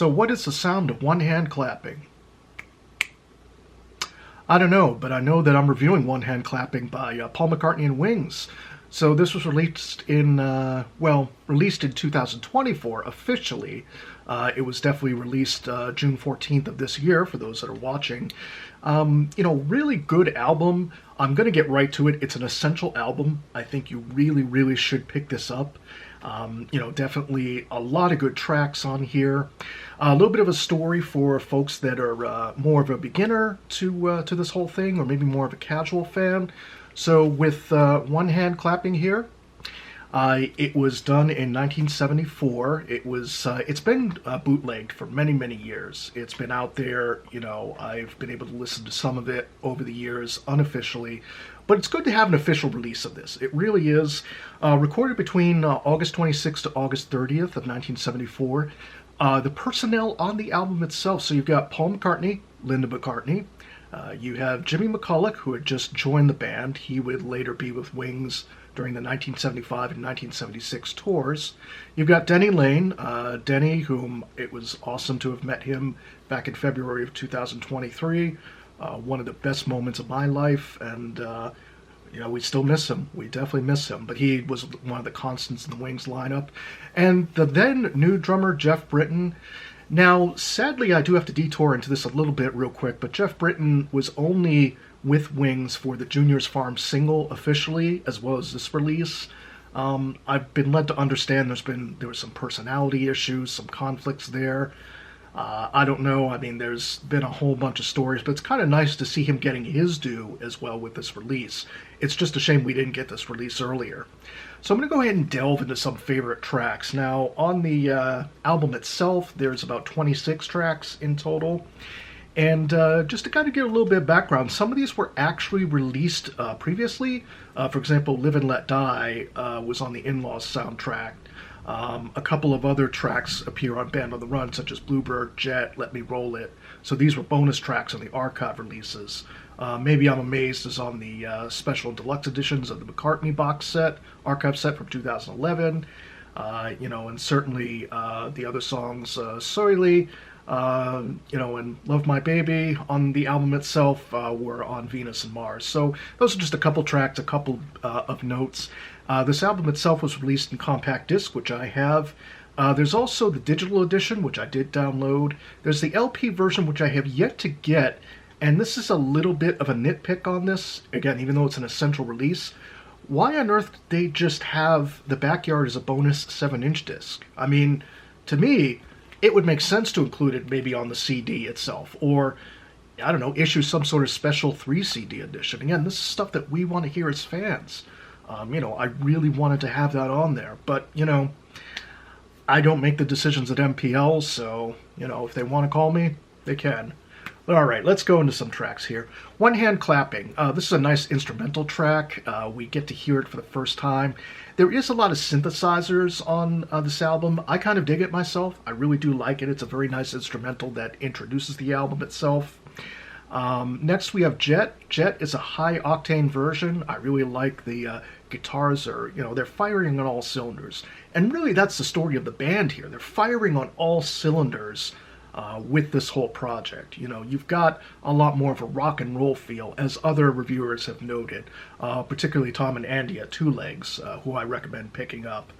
So what is the sound of one hand clapping? I don't know, but I know that I'm reviewing One Hand Clapping by Paul McCartney and Wings. So this was released released in 2024 officially. It was definitely released June 14th of this year for those that are watching. Really good album. I'm going to get right to it. It's an essential album. I think you really, really should pick this up. Definitely a lot of good tracks on here. A little bit of a story for folks that are more of a beginner to this whole thing, or maybe more of a casual fan. So with One Hand Clapping here, it was done in 1974. It's been bootlegged for many, many years. It's been out there. I've been able to listen to some of it over the years unofficially. But it's good to have an official release of this. It really is. Recorded between August 26th to August 30th of 1974. The personnel on the album itself, so you've got Paul McCartney, Linda McCartney. You have Jimmy McCulloch, who had just joined the band. He would later be with Wings during the 1975 and 1976 tours. You've got Denny Lane. Denny, whom it was awesome to have met him back in February of 2023. One of the best moments of my life, and we still miss him. We definitely miss him, but he was one of the constants in the Wings lineup. And the then new drummer, Jeff Britton. Now, sadly, I do have to detour into this a little bit real quick, but Jeff Britton was only with Wings for the Junior's Farm single officially, as well as this release. I've been led to understand there was some personality issues, some conflicts there. I don't know. I mean, there's been a whole bunch of stories, but it's kind of nice to see him getting his due as well with this release. It's just a shame we didn't get this release earlier. So I'm going to go ahead and delve into some favorite tracks. Now, on the album itself, there's about 26 tracks in total. And just to kind of give a little bit of background, some of these were actually released previously. For example, Live and Let Die was on the In-Laws soundtrack. A couple of other tracks appear on Band on the Run, such as Bluebird, Jet, Let Me Roll It. So these were bonus tracks on the archive releases. Maybe I'm Amazed is on the special and deluxe editions of the McCartney box set, archive set from 2011. And certainly the other songs, Sorry, and Love My Baby on the album itself were on Venus and Mars. So those are just a couple tracks, a couple of notes. This album itself was released in compact disc, which I have. There's also the digital edition, which I did download. There's the LP version, which I have yet to get, and this is a little bit of a nitpick on this. Again, even though it's an essential release, why on earth did they just have the backyard as a bonus 7-inch disc? I mean, to me, it would make sense to include it maybe on the CD itself, or, I don't know, issue some sort of special 3 CD edition. Again, this is stuff that we want to hear as fans. I really wanted to have that on there, but, I don't make the decisions at MPL, so, if they want to call me, they can. But all right, let's go into some tracks here. One Hand Clapping. This is a nice instrumental track. We get to hear it for the first time. There is a lot of synthesizers on this album. I kind of dig it myself. I really do like it. It's a very nice instrumental that introduces the album itself. Next we have Jet. Jet is a high-octane version. I really like the guitars they're firing on all cylinders. And really that's the story of the band here. They're firing on all cylinders with this whole project. You've got a lot more of a rock and roll feel, as other reviewers have noted, particularly Tom and Andy at Two Legs, who I recommend picking up.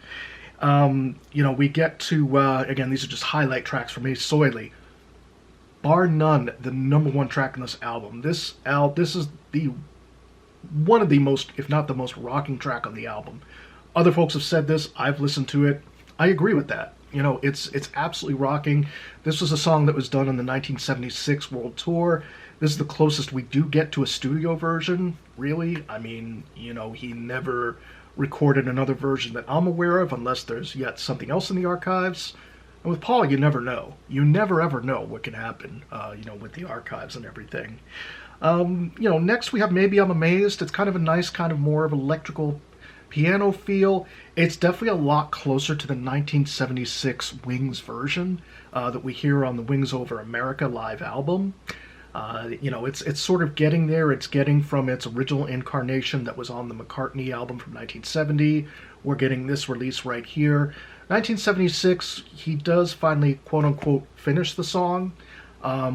We get to, again, these are just highlight tracks for me, Soily. Bar none, the #1 track in this album. This is one of the most, if not the most, rocking track on the album. Other folks have said this. I've listened to it. I agree with that. It's absolutely rocking. This was a song that was done on the 1976 World Tour. This is the closest we do get to a studio version, really. I mean, he never recorded another version that I'm aware of, unless there's yet something else in the archives. And with Paul, you never know. You never ever know what can happen, with the archives and everything. Next we have Maybe I'm Amazed. It's kind of a nice, kind of more of electrical piano feel. It's definitely a lot closer to the 1976 Wings version that we hear on the Wings Over America live album. It's sort of getting there. It's getting from its original incarnation that was on the McCartney album from 1970, we're getting this release right here. 1976, he does finally, quote-unquote, finish the song,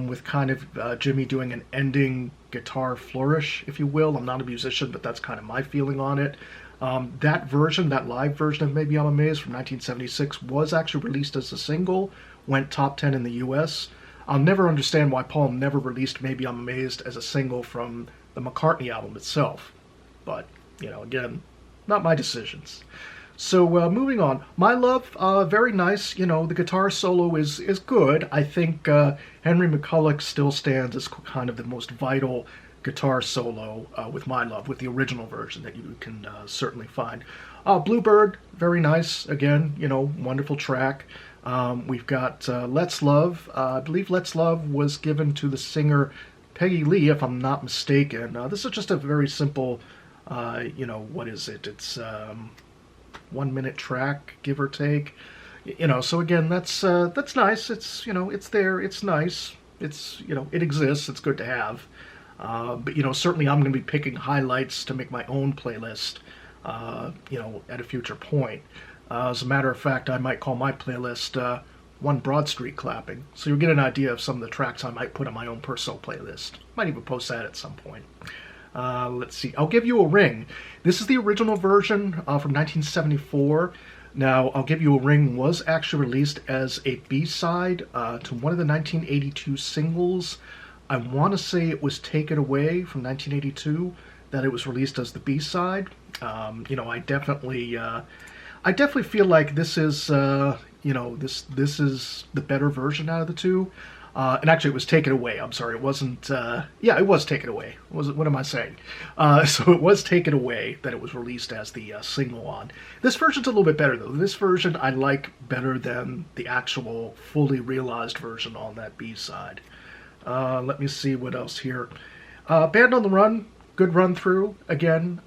with kind of Jimmy doing an ending guitar flourish, if you will. I'm not a musician, but that's kind of my feeling on it. That version, that live version of Maybe I'm Amazed from 1976 was actually released as a single, went top 10 in the US. I'll never understand why Paul never released Maybe I'm Amazed as a single from the McCartney album itself. But, again, not my decisions. So moving on, My Love, very nice. The guitar solo is good. I think Henry McCulloch still stands as kind of the most vital guitar solo with My Love, with the original version that you can certainly find. Bluebird, very nice. Again, wonderful track. We've got Let's Love. I believe Let's Love was given to the singer Peggy Lee, if I'm not mistaken. This is just a very simple, what is it? It's 1 minute track, give or take. So again, that's nice. It's it's there. It's nice. It's it exists. It's good to have. But certainly I'm going to be picking highlights to make my own playlist. At a future point. As a matter of fact, I might call my playlist One Broad Street Clapping, so you'll get an idea of some of the tracks I might put on my own personal playlist. Might even post that at some point. Let's see. I'll Give You a Ring. This is the original version from 1974. Now, I'll Give You a Ring was actually released as a B-side to one of the 1982 singles. I want to say it was Take It Away from 1982, that it was released as the B-side. I definitely feel like this is, this is the better version out of the two. And actually, it was Take It Away. I'm sorry, it wasn't. It was Take It Away. What am I saying? So it was Take It Away that it was released as the single on. This version's a little bit better though. This version I like better than the actual fully realized version on that B-side. Let me see what else here. Band on the Run. Good run through again.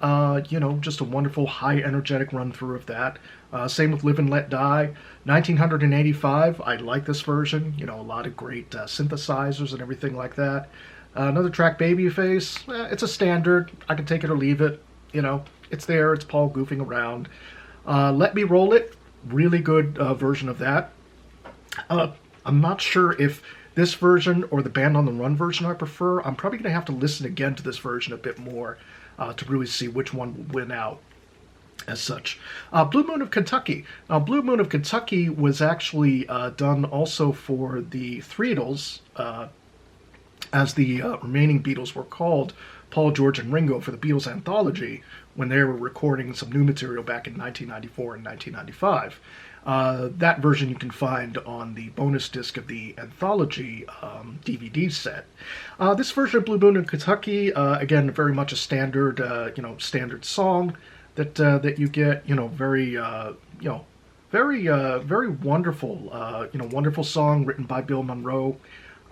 Just a wonderful, high energetic run through of that. Same with Live and Let Die. 1985. I like this version. A lot of great synthesizers and everything like that. Another track, Babyface. It's a standard. I can take it or leave it. It's there. It's Paul goofing around. Let Me Roll It. Really good version of that. I'm not sure if this version or the Band on the Run version I prefer. I'm probably going to have to listen again to this version a bit more to really see which one will win out as such. Blue Moon of Kentucky. Now, Blue Moon of Kentucky was actually done also for the Threedles, as the remaining Beatles were called, Paul, George, and Ringo, for the Beatles anthology when they were recording some new material back in 1994 and 1995. That version you can find on the bonus disc of the anthology DVD set. This version of Blue Moon in Kentucky, again, very much a standard, standard song that you get. Very wonderful, wonderful song written by Bill Monroe.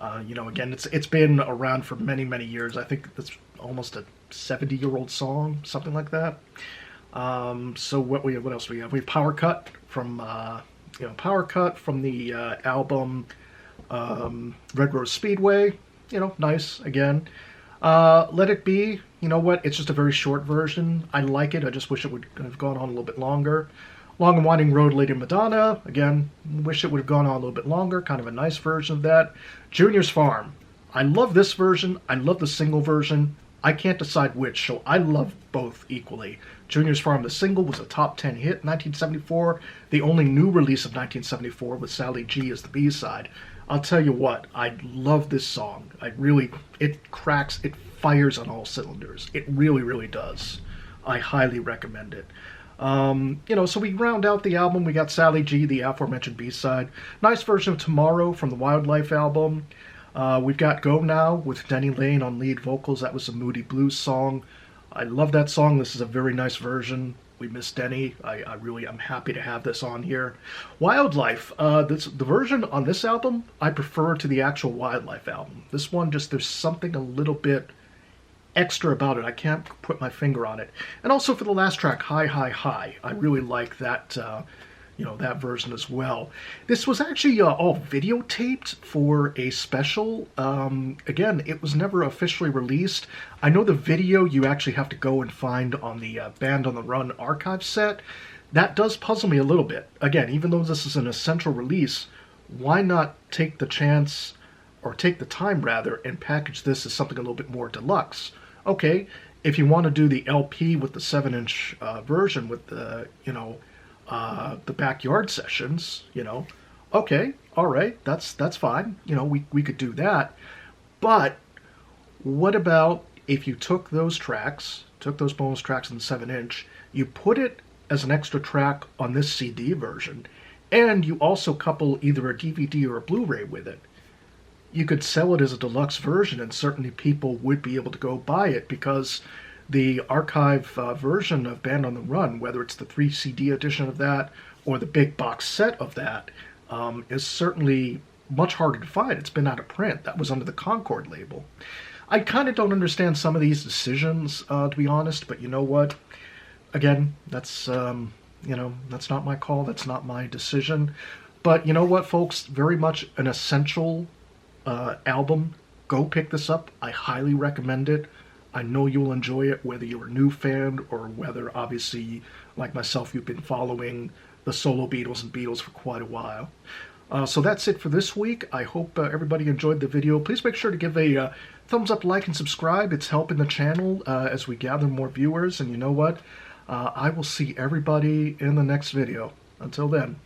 Again, it's been around for many, many years. I think it's almost a 70-year-old song, something like that. So what else do we have? We have Power Cut from the album Red Rose Speedway. Nice again. Let It Be. It's just a very short version. I like it. I just wish it would have gone on a little bit longer. Long and Winding Road, Lady Madonna. Again, wish it would have gone on a little bit longer. Kind of a nice version of that. Junior's Farm. I love this version. I love the single version. I can't decide which, so I love both equally. Junior's Farm, the single, was a top 10 hit in 1974. The only new release of 1974 with Sally G as the B-side. I'll tell you what, I love this song. It cracks, it fires on all cylinders. It really, really does. I highly recommend it. So we round out the album. We got Sally G, the aforementioned B-side. Nice version of Tomorrow from the Wildlife album. We've got Go Now with Denny Lane on lead vocals. That was a Moody Blues song. I love that song. This is a very nice version. We miss Denny. I'm happy to have this on here. Wildlife. The version on this album I prefer to the actual Wildlife album. This one, there's something a little bit extra about it. I can't put my finger on it. And also for the last track, High, High, High. I really like that, that version as well. This was actually all videotaped for a special. Again, it was never officially released. I know the video you actually have to go and find on the Band on the Run archive set. That does puzzle me a little bit. Again, even though this is an essential release, why not take the chance, or take the time rather, and package this as something a little bit more deluxe? Okay, if you want to do the LP with the 7-inch version with the backyard sessions, okay, all right, that's fine. We could do that. But what about if you took those bonus tracks in the 7-inch, you put it as an extra track on this CD version, and you also couple either a DVD or a Blu-ray with it? You could sell it as a deluxe version, and certainly people would be able to go buy it, because the archive version of Band on the Run, whether it's the 3 CD edition of that or the big box set of that, is certainly much harder to find. It's been out of print. That was under the Concord label. I kind of don't understand some of these decisions, to be honest, but you know what? Again, that's not my call. That's not my decision. But you know what, folks? Very much an essential album. Go pick this up. I highly recommend it. I know you'll enjoy it, whether you're a new fan or whether, obviously, like myself, you've been following the solo Beatles and Beatles for quite a while. So that's it for this week. I hope everybody enjoyed the video. Please make sure to give a thumbs up, like, and subscribe. It's helping the channel as we gather more viewers. And you know what? I will see everybody in the next video. Until then.